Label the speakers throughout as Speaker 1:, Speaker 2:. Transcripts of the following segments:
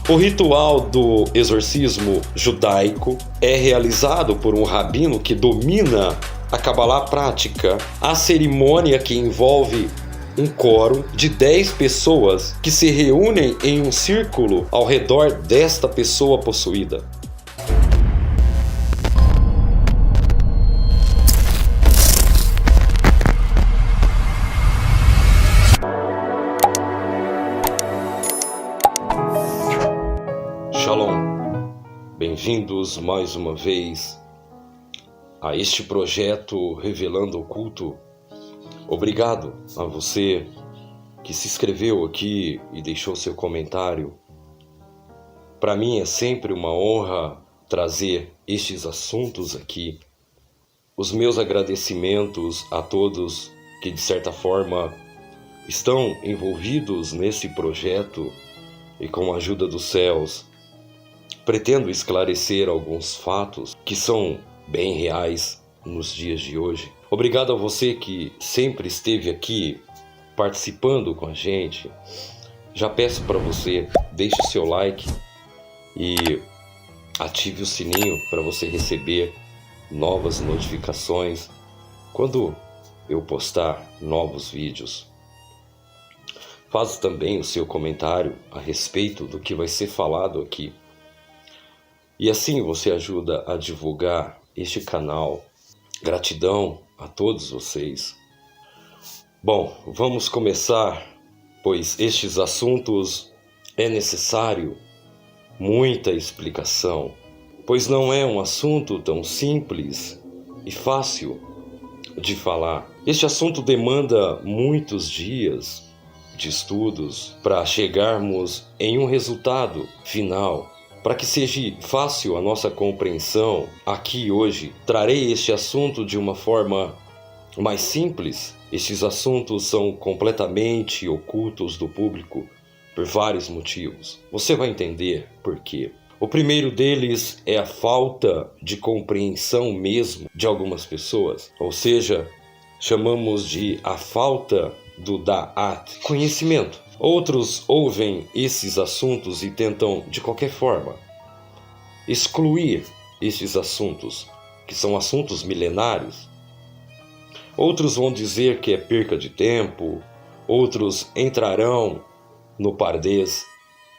Speaker 1: O ritual do exorcismo judaico é realizado por um rabino que domina a Cabalá prática. A cerimônia que envolve um coro de 10 pessoas que se reúnem em um círculo ao redor desta pessoa possuída. Shalom, bem-vindos mais uma vez a este projeto Revelando o Culto. Obrigado a você que se inscreveu aqui e deixou seu comentário. Para mim é sempre uma honra trazer estes assuntos aqui. Os meus agradecimentos a todos que de certa forma estão envolvidos nesse projeto e com a ajuda dos céus pretendo esclarecer alguns fatos que são bem reais nos dias de hoje. Obrigado a você que sempre esteve aqui participando com a gente. Já peço para você, deixe o seu like e ative o sininho para você receber novas notificações quando eu postar novos vídeos. Faça também o seu comentário a respeito do que vai ser falado aqui. E assim você ajuda a divulgar este canal. Gratidão a todos vocês. Bom, vamos começar, pois estes assuntos é necessário muita explicação, pois não é um assunto tão simples e fácil de falar. Este assunto demanda muitos dias de estudos para chegarmos em um resultado final. Para que seja fácil a nossa compreensão, aqui hoje trarei este assunto de uma forma mais simples. Estes assuntos são completamente ocultos do público por vários motivos. Você vai entender por quê. O primeiro deles é a falta de compreensão mesmo de algumas pessoas, ou seja, chamamos de a falta do da'at, conhecimento. Outros ouvem esses assuntos e tentam, de qualquer forma, excluir esses assuntos, que são assuntos milenários. Outros vão dizer que é perca de tempo, outros entrarão no pardês,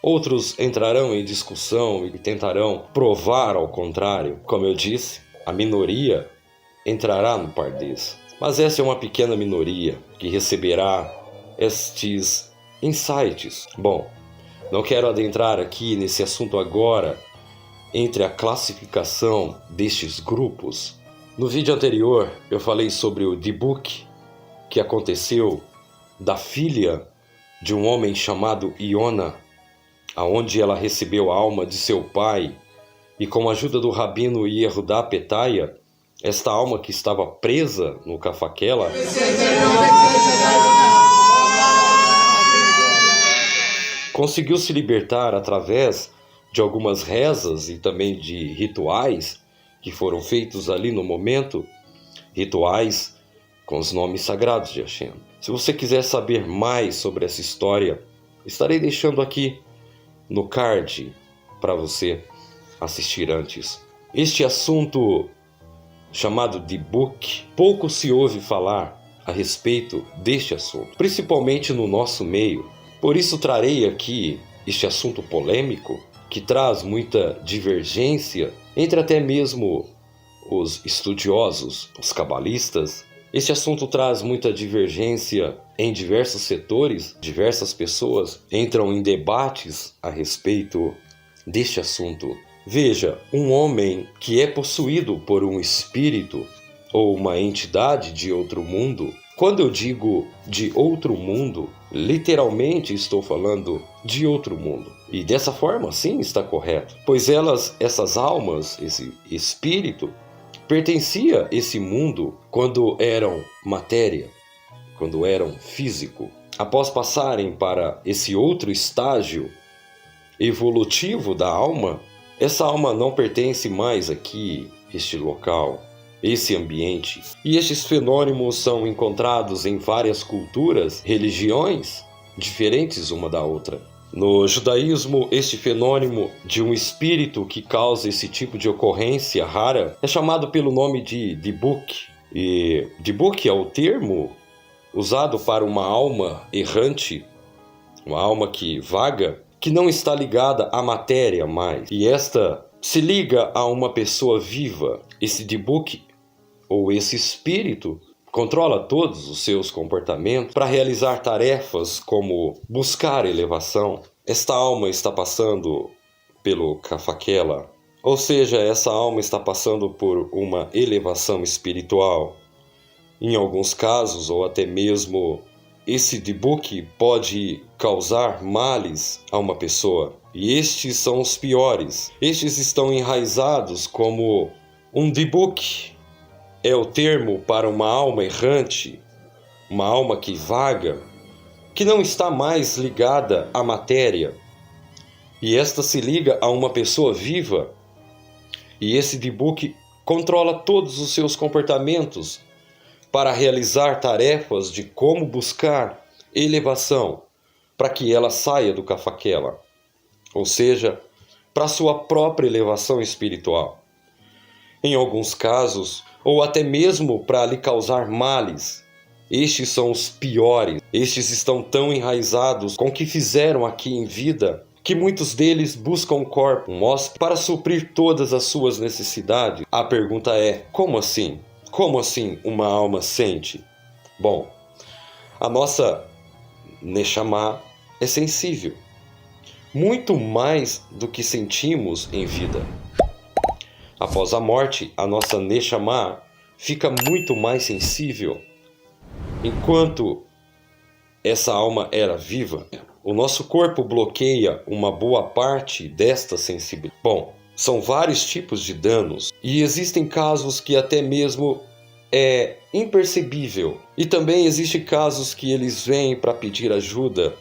Speaker 1: outros entrarão em discussão e tentarão provar ao contrário. Como eu disse, a minoria entrará no pardês. Mas essa é uma pequena minoria que receberá estes insights. Bom, não quero adentrar aqui nesse assunto agora entre a classificação destes grupos. No vídeo anterior eu falei sobre o dibuk que aconteceu da filha de um homem chamado Iona, aonde ela recebeu a alma de seu pai e com a ajuda do rabino Yehudá Petaia, esta alma que estava presa no Cafaquela conseguiu se libertar através de algumas rezas e também de rituais que foram feitos ali no momento, rituais com os nomes sagrados de Hashem. Se você quiser saber mais sobre essa história, estarei deixando aqui no card para você assistir antes. Este assunto chamado dibuk, pouco se ouve falar a respeito deste assunto, principalmente no nosso meio. Por isso trarei aqui este assunto polêmico que traz muita divergência entre até mesmo os estudiosos, os cabalistas. Este assunto traz muita divergência em diversos setores, diversas pessoas entram em debates a respeito deste assunto. Veja, um homem que é possuído por um espírito ou uma entidade de outro mundo. Quando eu digo de outro mundo, literalmente estou falando de outro mundo. E dessa forma, sim, está correto. Pois essas almas, esse espírito, pertencia a esse mundo quando eram matéria, quando eram físico. Após passarem para esse outro estágio evolutivo da alma, essa alma não pertence mais aqui, este local. esse ambiente. E estes fenômenos são encontrados em várias culturas, religiões, diferentes uma da outra. No judaísmo, este fenômeno de um espírito que causa esse tipo de ocorrência rara é chamado pelo nome de Dibuk. E Dibuk é o termo usado para uma alma errante, uma alma que vaga, que não está ligada à matéria mais. E esta se liga a uma pessoa viva. Esse Dibuk, ou esse espírito, controla todos os seus comportamentos para realizar tarefas como buscar elevação. Esta alma está passando pelo Kafakela, ou seja, essa alma está passando por uma elevação espiritual. Em alguns casos, ou até mesmo esse Dibuk pode causar males a uma pessoa. E estes são os piores. Estes estão enraizados como um Dibuk. É o termo para uma alma errante, uma alma que vaga, que não está mais ligada à matéria. E esta se liga a uma pessoa viva. E esse Dibuk controla todos os seus comportamentos para realizar tarefas de como buscar elevação, para que ela saia do Kafakela, ou seja, para sua própria elevação espiritual. Em alguns casos, ou até mesmo para lhe causar males. Estes são os piores. Estes estão tão enraizados com o que fizeram aqui em vida, que muitos deles buscam um corpo, um hóspede, para suprir todas as suas necessidades. A pergunta é, como assim? Como assim uma alma sente? Bom, a nossa Neshama é sensível, muito mais do que sentimos em vida. Após a morte, a nossa Neshama fica muito mais sensível. Enquanto essa alma era viva, o nosso corpo bloqueia uma boa parte desta sensibilidade. Bom, são vários tipos de danos e existem casos que até mesmo é imperceptível. E também existem casos que eles vêm para pedir ajuda,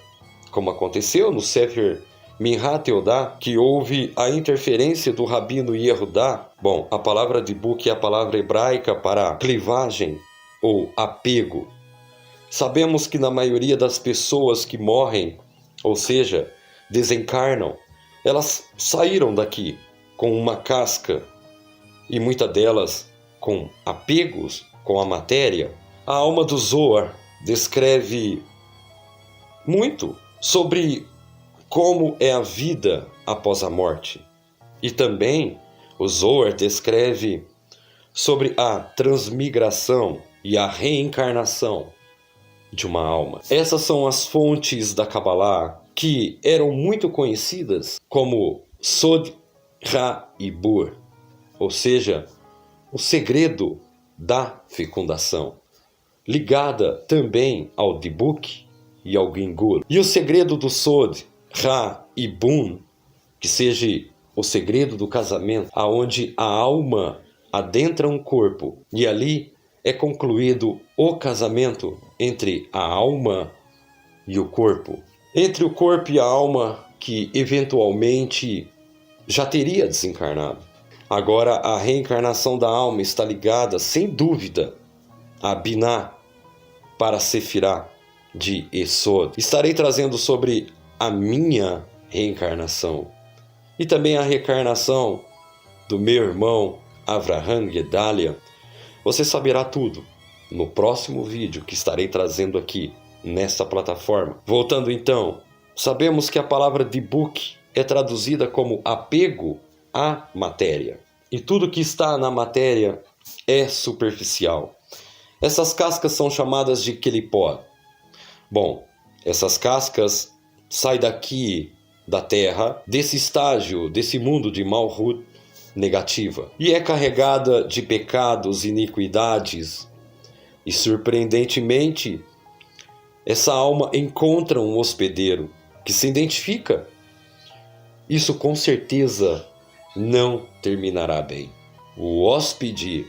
Speaker 1: como aconteceu no Sefer Minhat Eudá, que houve a interferência do Rabino Yehudá. Bom, a palavra Dibuk é a palavra hebraica para clivagem ou apego. Sabemos que na maioria das pessoas que morrem, ou seja, desencarnam, elas saíram daqui com uma casca e muitas delas com apegos com a matéria. A alma do Zohar descreve muito sobre como é a vida após a morte. E também o Zohar descreve sobre a transmigração e a reencarnação de uma alma. Essas são as fontes da Kabbalah que eram muito conhecidas como Sod Ra e Bur, ou seja, o segredo da fecundação, ligada também ao Dibuk e ao Gingul. E o segredo do Sod, Ra e Bun, que seja o segredo do casamento, aonde a alma adentra um corpo e ali é concluído o casamento entre a alma e o corpo. Entre o corpo e a alma que eventualmente já teria desencarnado. Agora a reencarnação da alma está ligada, sem dúvida, a Binah para Sefirah de Esod. Estarei trazendo sobre a minha reencarnação e também a reencarnação do meu irmão Avraham Gedalia. Você saberá tudo no próximo vídeo que estarei trazendo aqui nesta plataforma. Voltando então, sabemos que a palavra Dibuk é traduzida como apego à matéria. E tudo que está na matéria é superficial. Essas cascas são chamadas de Kelipó. Bom, essas cascas saem daqui da Terra, desse estágio, desse mundo de Malhut negativa. E é carregada de pecados, iniquidades. E surpreendentemente, essa alma encontra um hospedeiro que se identifica. Isso com certeza não terminará bem. O hóspede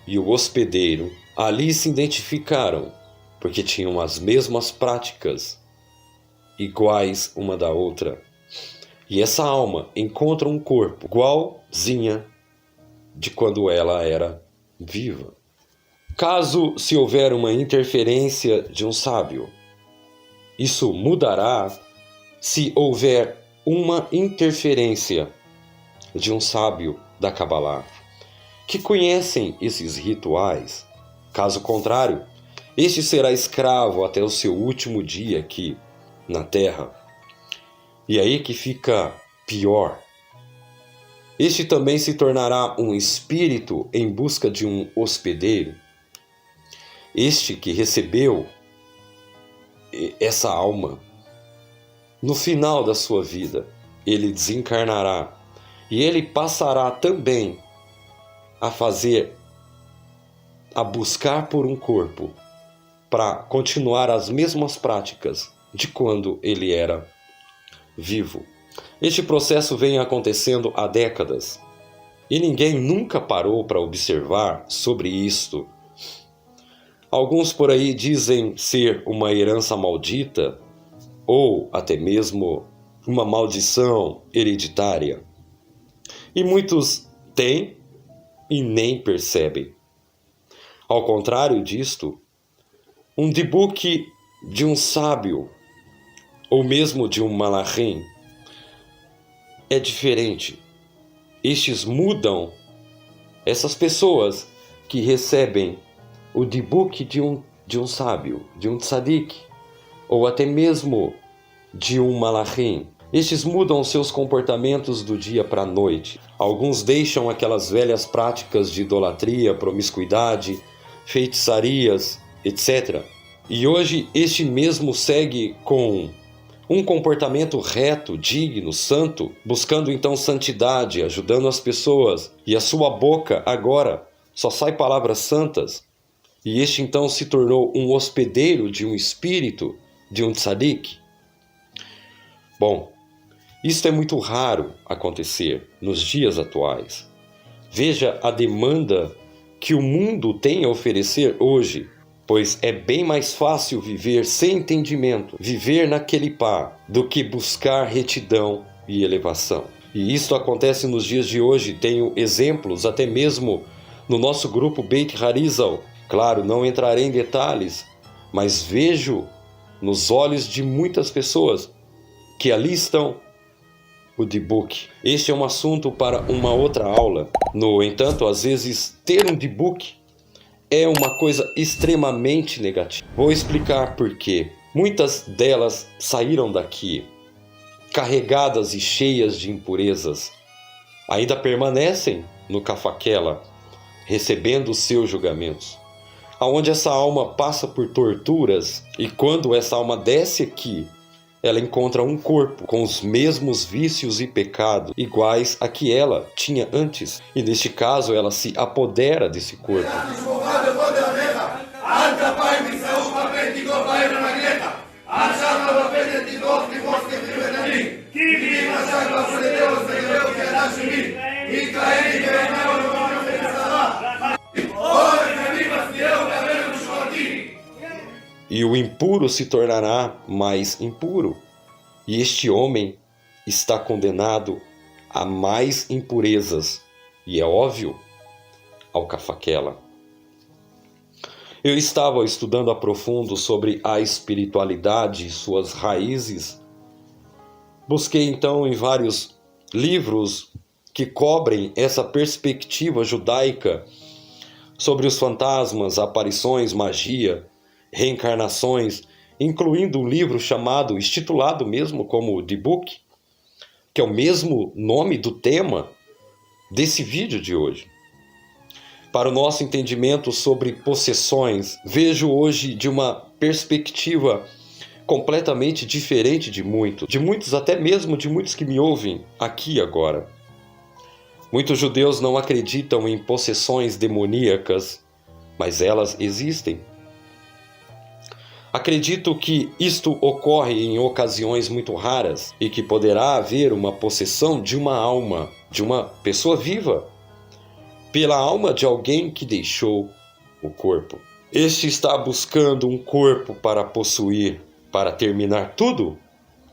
Speaker 1: e o hospedeiro ali se identificaram porque tinham as mesmas práticas, iguais uma da outra. E essa alma encontra um corpo igualzinha de quando ela era viva. Caso se houver uma interferência de um sábio, isso mudará se houver uma interferência de um sábio da Kabbalah, que conhecem esses rituais. Caso contrário, este será escravo até o seu último dia aqui na Terra. E aí que fica pior. Este também se tornará um espírito em busca de um hospedeiro. Este que recebeu essa alma, no final da sua vida, ele desencarnará e ele passará também a buscar por um corpo para continuar as mesmas práticas de quando ele era vivo. Este processo vem acontecendo há décadas e ninguém nunca parou para observar sobre isto. Alguns por aí dizem ser uma herança maldita ou até mesmo uma maldição hereditária. E muitos têm e nem percebem. Ao contrário disto, um dibuque de um sábio ou mesmo de um malachim é diferente. Estes mudam essas pessoas que recebem o dibuque de um sábio, de um tzadik, ou até mesmo de um malachim. Estes mudam seus comportamentos do dia para a noite. Alguns deixam aquelas velhas práticas de idolatria, promiscuidade, feitiçarias, etc. E hoje este mesmo segue com um comportamento reto, digno, santo, buscando então santidade, ajudando as pessoas. E a sua boca agora só sai palavras santas. E este então se tornou um hospedeiro de um espírito, de um tzadik. Bom, isto é muito raro acontecer nos dias atuais. Veja a demanda que o mundo tem a oferecer hoje, pois é bem mais fácil viver sem entendimento, viver naquele pá, do que buscar retidão e elevação. E isto acontece nos dias de hoje. Tenho exemplos até mesmo no nosso grupo Beit Harizal. Claro, não entrarei em detalhes, mas vejo nos olhos de muitas pessoas que ali estão o dibuque. Este é um assunto para uma outra aula. No entanto, às vezes ter um dibuque é uma coisa extremamente negativa. Vou explicar por quê. Muitas delas saíram daqui carregadas e cheias de impurezas. Ainda permanecem no Cafaquela, recebendo os seus julgamentos. Aonde essa alma passa por torturas, e quando essa alma desce aqui, ela encontra um corpo com os mesmos vícios e pecados iguais a que ela tinha antes. E neste caso ela se apodera desse corpo. E o impuro se tornará mais impuro. E este homem está condenado a mais impurezas. E é óbvio, ao Cafaquela. Eu estava estudando a profundo sobre a espiritualidade e suas raízes. Busquei então em vários livros que cobrem essa perspectiva judaica sobre os fantasmas, aparições, magia, reencarnações, incluindo um livro intitulado mesmo como The Book, que é o mesmo nome do tema desse vídeo de hoje. Para o nosso entendimento sobre possessões, vejo hoje de uma perspectiva completamente diferente de muitos, até mesmo de muitos que me ouvem aqui agora. Muitos judeus não acreditam em possessões demoníacas, mas elas existem. Acredito que isto ocorre em ocasiões muito raras e que poderá haver uma possessão de uma alma, de uma pessoa viva, pela alma de alguém que deixou o corpo. Este está buscando um corpo para possuir, para terminar tudo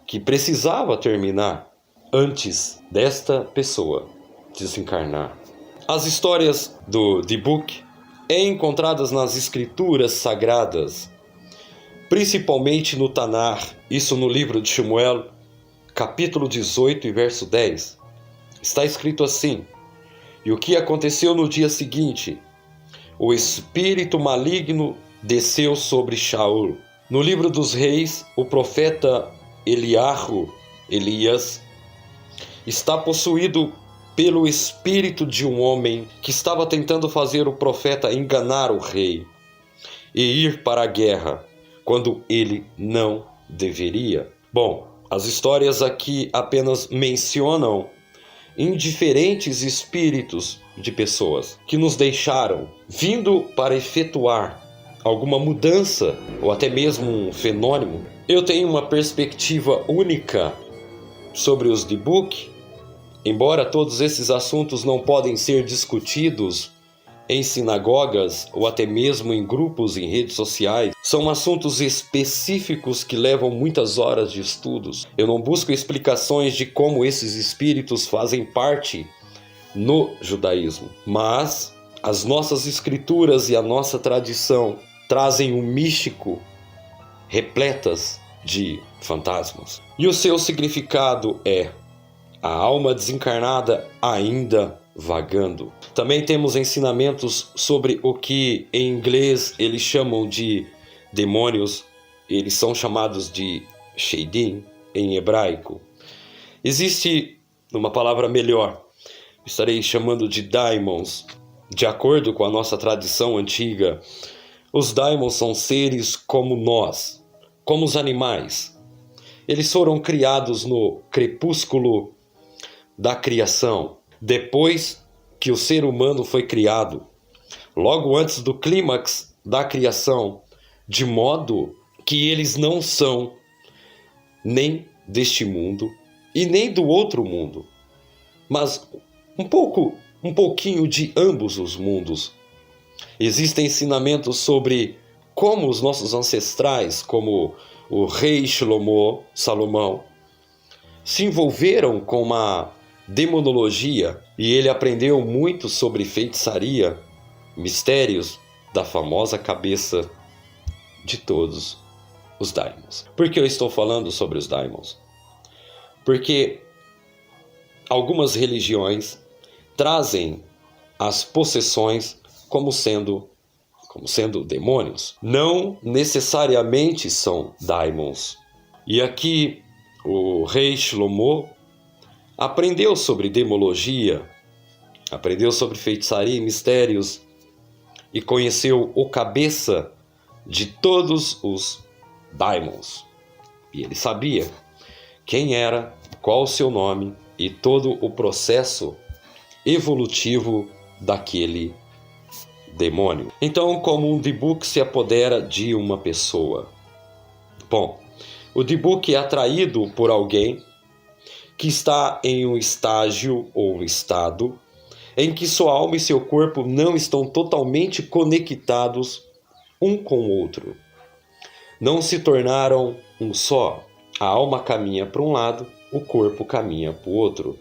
Speaker 1: que precisava terminar antes desta pessoa desencarnar. As histórias do The Book encontradas nas escrituras sagradas, principalmente no Tanar, isso no livro de Shmuel, capítulo 18 e verso 10. Está escrito assim: e o que aconteceu no dia seguinte? O espírito maligno desceu sobre Shaul. No livro dos reis, o profeta Elias, está possuído pelo espírito de um homem que estava tentando fazer o profeta enganar o rei e ir para a guerra, quando ele não deveria. Bom, as histórias aqui apenas mencionam indiferentes espíritos de pessoas que nos deixaram, vindo para efetuar alguma mudança ou até mesmo um fenômeno. Eu tenho uma perspectiva única sobre os Dibuk, embora todos esses assuntos não podem ser discutidos em sinagogas ou até mesmo em grupos em redes sociais. São assuntos específicos que levam muitas horas de estudos. Eu não busco explicações de como esses espíritos fazem parte no judaísmo, mas as nossas escrituras e a nossa tradição trazem um místico repletas de fantasmas. E o seu significado é a alma desencarnada ainda vagando. Também temos ensinamentos sobre o que em inglês eles chamam de demônios. Eles são chamados de Sheidim em hebraico. Existe uma palavra melhor, estarei chamando de daimons. De acordo com a nossa tradição antiga, os daimons são seres como nós, como os animais. Eles foram criados no crepúsculo da criação, depois que o ser humano foi criado, logo antes do clímax da criação, de modo que eles não são nem deste mundo e nem do outro mundo, mas um pouquinho de ambos os mundos. Existem ensinamentos sobre como os nossos ancestrais, como o rei Salomão, se envolveram com uma demonologia e ele aprendeu muito sobre feitiçaria, mistérios da famosa cabeça de todos os daimons. Por que eu estou falando sobre os daimons? Porque algumas religiões trazem as possessões como sendo demônios. Não necessariamente são daimons. E aqui o rei Shlomo aprendeu sobre demologia, aprendeu sobre feitiçaria e mistérios e conheceu o cabeça de todos os daimons. E ele sabia quem era, qual o seu nome e todo o processo evolutivo daquele demônio. Então, como um Dibuk se apodera de uma pessoa? Bom, o Dibuk é atraído por alguém que está em um estágio ou um estado em que sua alma e seu corpo não estão totalmente conectados um com o outro. Não se tornaram um só. A alma caminha para um lado, o corpo caminha para o outro.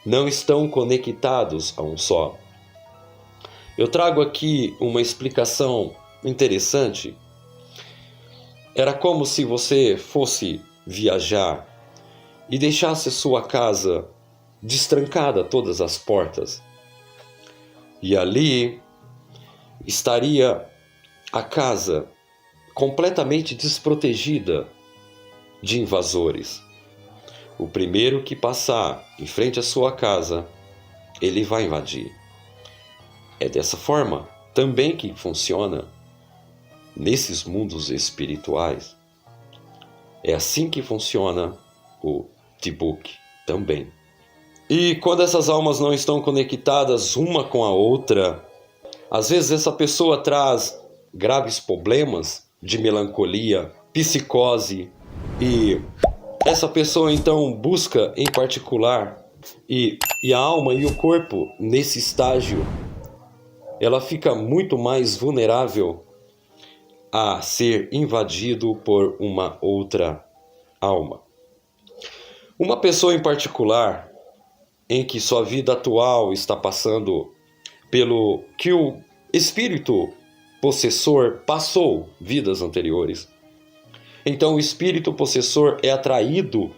Speaker 1: Não estão conectados a um só. Eu trago aqui uma explicação interessante. Era como se você fosse viajar e deixasse sua casa destrancada, todas as portas. E ali estaria a casa completamente desprotegida de invasores. O primeiro que passar em frente à sua casa, ele vai invadir. É dessa forma também que funciona nesses mundos espirituais. É assim que funciona o Dibuk também. E quando essas almas não estão conectadas uma com a outra, às vezes essa pessoa traz graves problemas de melancolia, psicose, e essa pessoa então busca em particular, e a alma e o corpo nesse estágio, ela fica muito mais vulnerável a ser invadido por uma outra alma. Uma pessoa em particular, em que sua vida atual está passando pelo que o espírito possessor passou vidas anteriores. Então o espírito possessor é atraído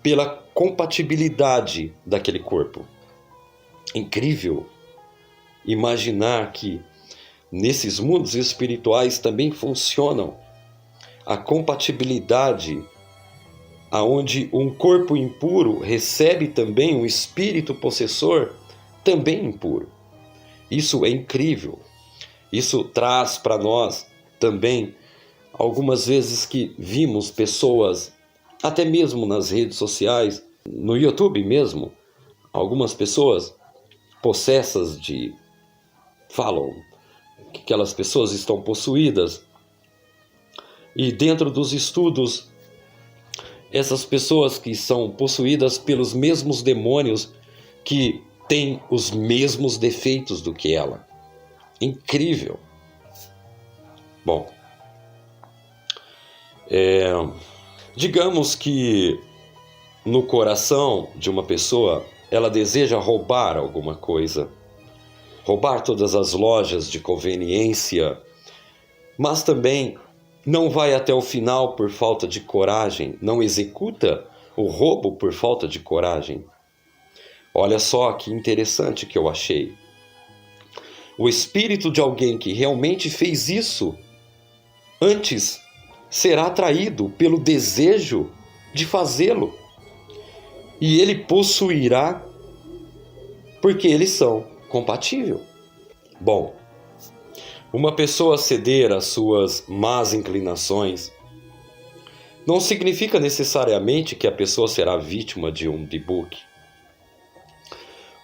Speaker 1: pela compatibilidade daquele corpo. Incrível imaginar que nesses mundos espirituais também funcionam a compatibilidade, aonde um corpo impuro recebe também um espírito possessor também impuro. Isso é incrível. Isso traz para nós também algumas vezes que vimos pessoas, até mesmo nas redes sociais, no YouTube mesmo, algumas pessoas possessas falam que aquelas pessoas estão possuídas. E dentro dos estudos, essas pessoas que são possuídas pelos mesmos demônios que têm os mesmos defeitos do que ela. Incrível. Bom, digamos que no coração de uma pessoa ela deseja roubar alguma coisa, roubar todas as lojas de conveniência, mas também não vai até o final por falta de coragem, não executa o roubo por falta de coragem. Olha só que interessante que eu achei. O espírito de alguém que realmente fez isso antes será atraído pelo desejo de fazê-lo. E ele possuirá porque eles são compatíveis. Bom, uma pessoa ceder às suas más inclinações não significa necessariamente que a pessoa será vítima de um debuque.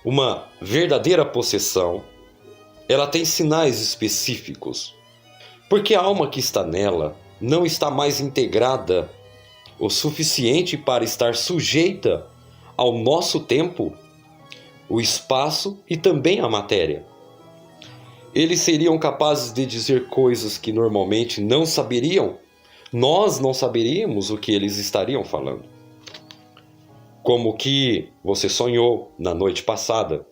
Speaker 1: Uma verdadeira possessão, ela tem sinais específicos, porque a alma que está nela não está mais integrada o suficiente para estar sujeita ao nosso tempo, o espaço e também a matéria. Eles seriam capazes de dizer coisas que normalmente não saberiam. Nós não saberíamos o que eles estariam falando. Como que você sonhou na noite passada.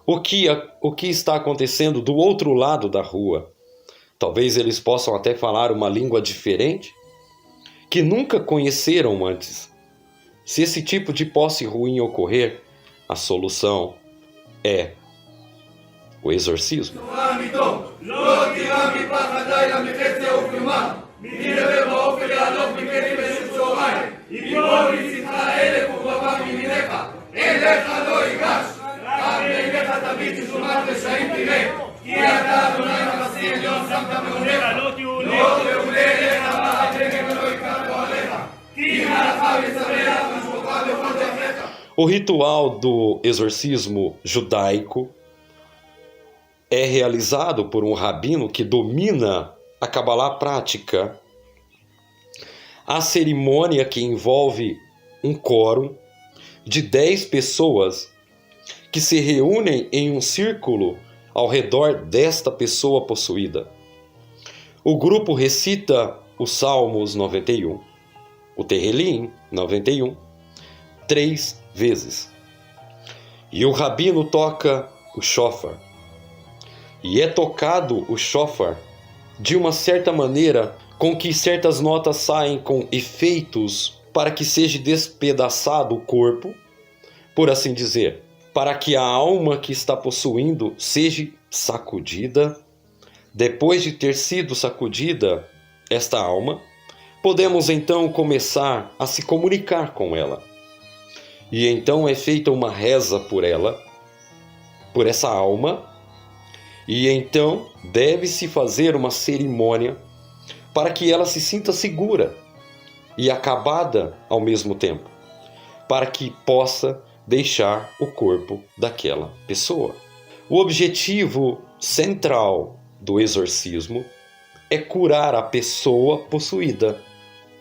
Speaker 1: O que está acontecendo do outro lado da rua. Talvez eles possam até falar uma língua diferente que nunca conheceram antes. Se esse tipo de posse ruim ocorrer, a solução é o exorcismo. O ritual do exorcismo judaico é realizado por um rabino que domina a Cabalá prática. A cerimônia que envolve um quórum de 10 pessoas que se reúnem em um círculo ao redor desta pessoa possuída. O grupo recita os Salmos 91, o Terrilim 91, 3 vezes. E o rabino toca o shofar. E é tocado o shofar de uma certa maneira com que certas notas saem com efeitos para que seja despedaçado o corpo, por assim dizer, para que a alma que está possuindo seja sacudida. Depois de ter sido sacudida esta alma, podemos então começar a se comunicar com ela. E então é feita uma reza por ela, por essa alma, e então deve-se fazer uma cerimônia para que ela se sinta segura e acabada ao mesmo tempo, para que possa deixar o corpo daquela pessoa. O objetivo central do exorcismo é curar a pessoa possuída,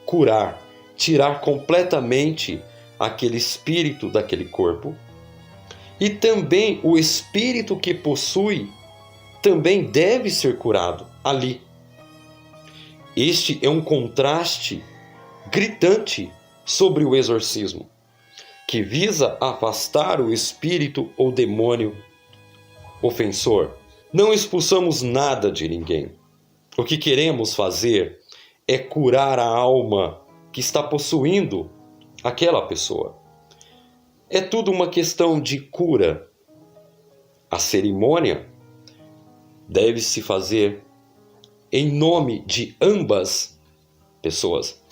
Speaker 1: curar, tirar completamente aquele espírito daquele corpo, e também o espírito que possui também deve ser curado ali. Este é um contraste gritante sobre o exorcismo, que visa afastar o espírito ou demônio ofensor Não expulsamos nada de ninguém. O que queremos fazer é curar a alma que está possuindo aquela pessoa. É tudo uma questão de cura. A cerimônia deve se fazer em nome de ambas pessoas.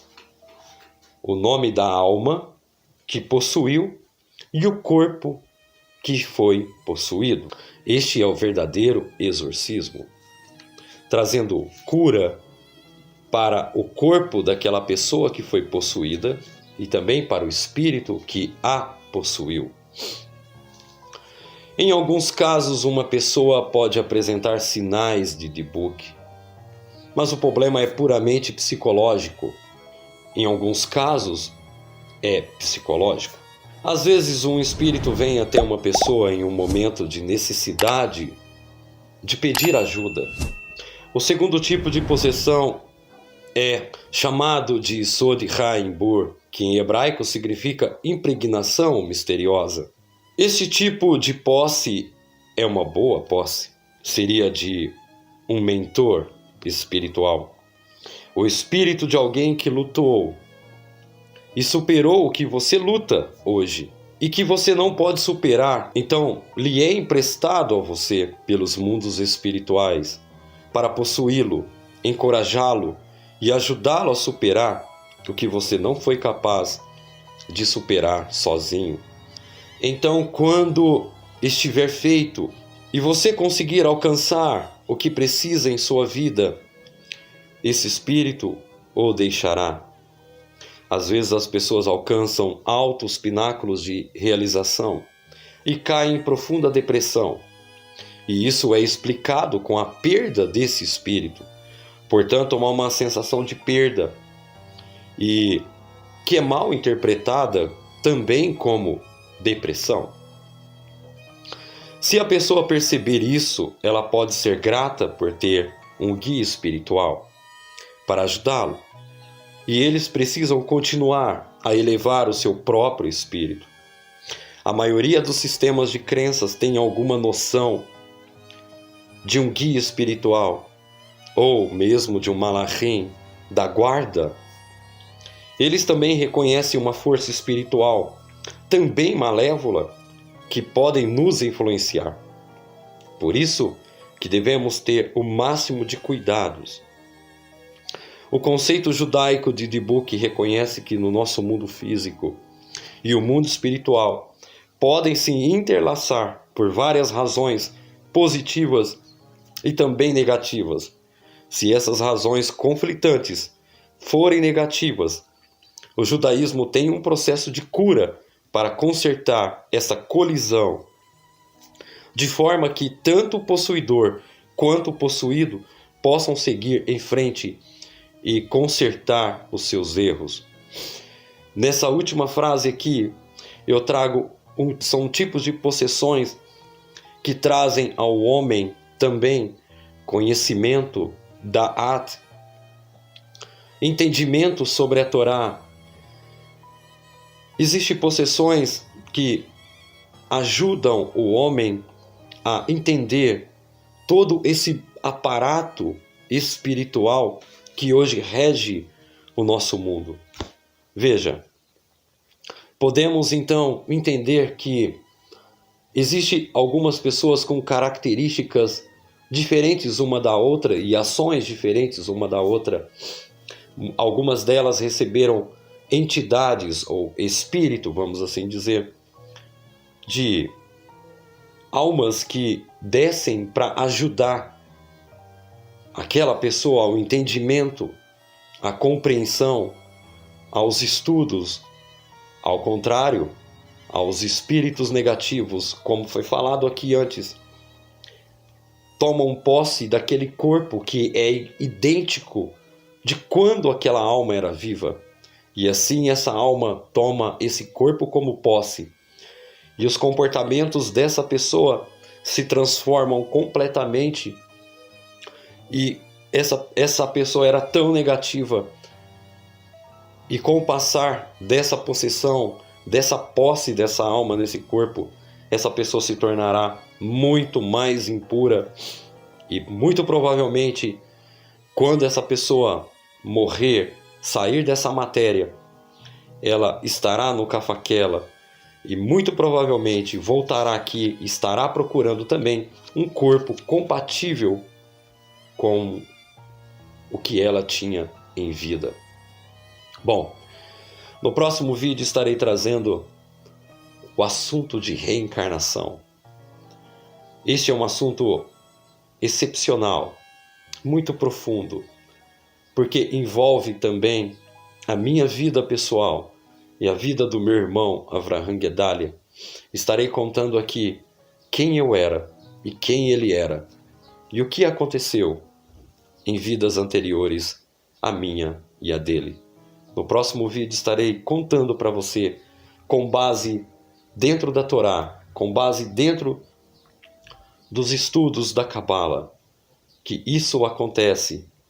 Speaker 1: O nome da alma que possuiu e o corpo que foi possuído. Este é o verdadeiro exorcismo, trazendo cura para o corpo daquela pessoa que foi possuída e também para o espírito que a possuiu. Em alguns casos, uma pessoa pode apresentar sinais de Dybbuk, mas o problema é puramente psicológico. Em alguns casos, é psicológico. Às vezes, um espírito vem até uma pessoa em um momento de necessidade de pedir ajuda. O segundo tipo de possessão é chamado de Sod Haim-Bur, que em hebraico significa impregnação misteriosa. Este tipo de posse é uma boa posse. Seria de um mentor espiritual. O espírito de alguém que lutou e superou o que você luta hoje e que você não pode superar. Então, lhe é emprestado a você pelos mundos espirituais para possuí-lo, encorajá-lo e ajudá-lo a superar o que você não foi capaz de superar sozinho. Então, quando estiver feito e você conseguir alcançar o que precisa em sua vida, esse espírito o deixará. Às vezes as pessoas alcançam altos pináculos de realização e caem em profunda depressão. E isso é explicado com a perda desse espírito. Portanto, há uma sensação de perda e que é mal interpretada também como depressão. Se a pessoa perceber isso, ela pode ser grata por ter um guia espiritual para ajudá-lo. E eles precisam continuar a elevar o seu próprio espírito. A maioria dos sistemas de crenças tem alguma noção de um guia espiritual, ou mesmo de um malachim, da guarda. Eles também reconhecem uma força espiritual, também malévola, que podem nos influenciar. Por isso que devemos ter o máximo de cuidados. O conceito judaico de Dybbuk reconhece que no nosso mundo físico e o mundo espiritual podem se interlaçar por várias razões positivas e também negativas. Se essas razões conflitantes forem negativas, o judaísmo tem um processo de cura para consertar essa colisão, de forma que tanto o possuidor quanto o possuído possam seguir em frente e consertar os seus erros. Nessa última frase aqui, eu trago são tipos de possessões que trazem ao homem também conhecimento da At, entendimento sobre a Torá. Existem possessões que ajudam o homem a entender todo esse aparato espiritual que hoje rege o nosso mundo. Veja, podemos então entender que existem algumas pessoas com características diferentes uma da outra e ações diferentes uma da outra. Algumas delas receberam entidades ou espírito, vamos assim dizer, de almas que descem para ajudar aquela pessoa ao entendimento, à compreensão, aos estudos. Ao contrário, aos espíritos negativos, como foi falado aqui antes, tomam posse daquele corpo que é idêntico de quando aquela alma era viva. E assim essa alma toma esse corpo como posse. E os comportamentos dessa pessoa se transformam completamente. E essa pessoa era tão negativa. E com o passar dessa possessão, dessa posse dessa alma nesse corpo, essa pessoa se tornará muito mais impura E muito provavelmente, quando essa pessoa morrer, sair dessa matéria, ela estará no Cafaquela e muito provavelmente voltará aqui e estará procurando também um corpo compatível com o que ela tinha em vida. Bom, no próximo vídeo estarei trazendo o assunto de reencarnação. Este é um assunto excepcional, muito profundo, porque envolve também a minha vida pessoal e a vida do meu irmão Avraham Gedalia. Estarei contando aqui quem eu era e quem ele era e o que aconteceu em vidas anteriores à minha e a dele. No próximo vídeo estarei contando para você, com base dentro da Torá, com base dentro dos estudos da Cabala, que isso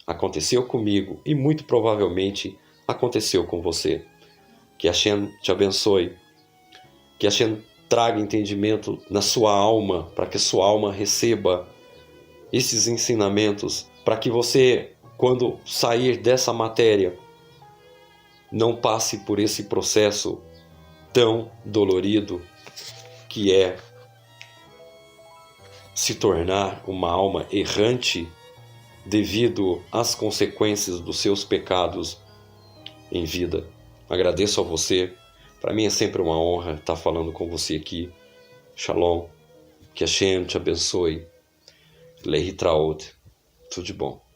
Speaker 1: aconteceu comigo e muito provavelmente aconteceu com você. Que Hashem te abençoe, que Hashem traga entendimento na sua alma, para que sua alma receba esses ensinamentos, para que você, quando sair dessa matéria, não passe por esse processo tão dolorido que é se tornar uma alma errante devido às consequências dos seus pecados em vida. Agradeço a você. Para mim é sempre uma honra estar falando com você aqui. Shalom. Que Hashem te abençoe. Lehi Traot. Tudo de bom.